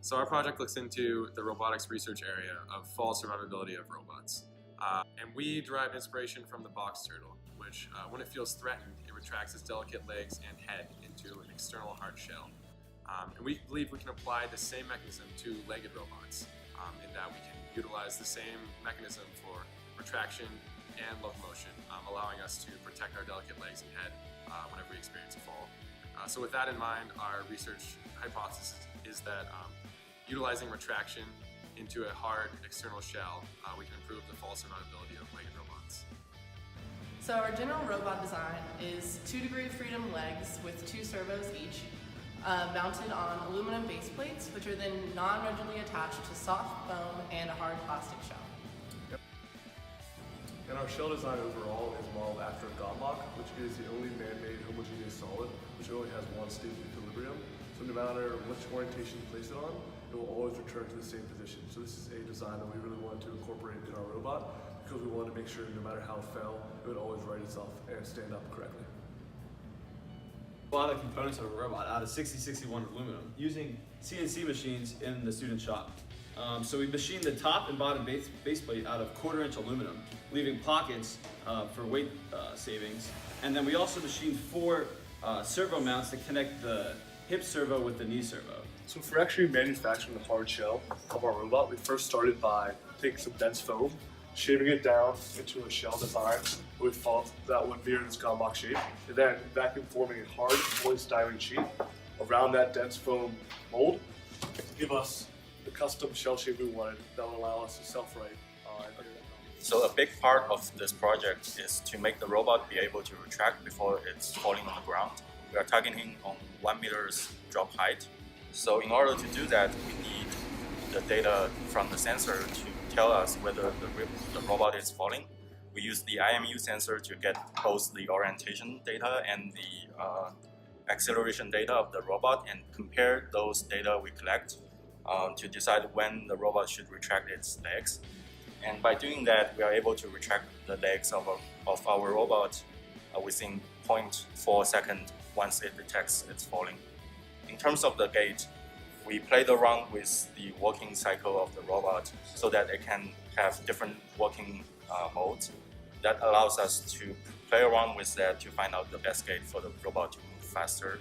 So our project looks into the robotics research area of fall survivability of robots. And we derive inspiration from the box turtle, which when it feels threatened, it retracts its delicate legs and head into an external hard shell. And we believe we can apply the same mechanism to legged robots, in that we can utilize the same mechanism for retraction and locomotion, allowing us to protect our delicate legs and head whenever we experience a fall. So with that in mind, our research hypothesis is that utilizing retraction into a hard external shell, we can improve the fall survivability of legged robots. So our general robot design is 2-degree of freedom legs with 2 servos each, mounted on aluminum base plates, which are then non-rigidly attached to soft foam and a hard plastic shell. Yep. And our shell design overall is modeled after a gotlock, which is the only man-made homogeneous solid which only has one state of equilibrium. So no matter which orientation you place it on, it will always return to the same position. So this is a design that we really wanted to incorporate in our robot because we wanted to make sure no matter how it fell, it would always right itself and stand up correctly. A lot of components of a robot out of 6061 aluminum using CNC machines in the student shop. So we machined the top and bottom base plate out of 1/4-inch aluminum, leaving pockets for weight savings. And then we also machined 4 servo mounts to connect the hip servo with the knee servo. So for actually manufacturing the hard shell of our robot, we first started by taking some dense foam, shaving it down into a shell design we thought that would mirror this gotlock shape, and then vacuum forming a hard polystyrene sheet around that dense foam mold to give us the custom shell shape we wanted that would allow us to self-right. So a big part of this project is to make the robot be able to retract before it's falling on the ground. We are targeting on 1 meter's drop height. So in order to do that, we need the data from the sensor to tell us whether the robot is falling. We use the IMU sensor to get both the orientation data and the acceleration data of the robot and compare those data we collect to decide when the robot should retract its legs. And by doing that, we are able to retract the legs of our robot within 0.4 seconds once it detects it's falling. In terms of the gait, we played around with the working cycle of the robot so that it can have different working modes. That allows us to play around with that to find out the best gait for the robot to move faster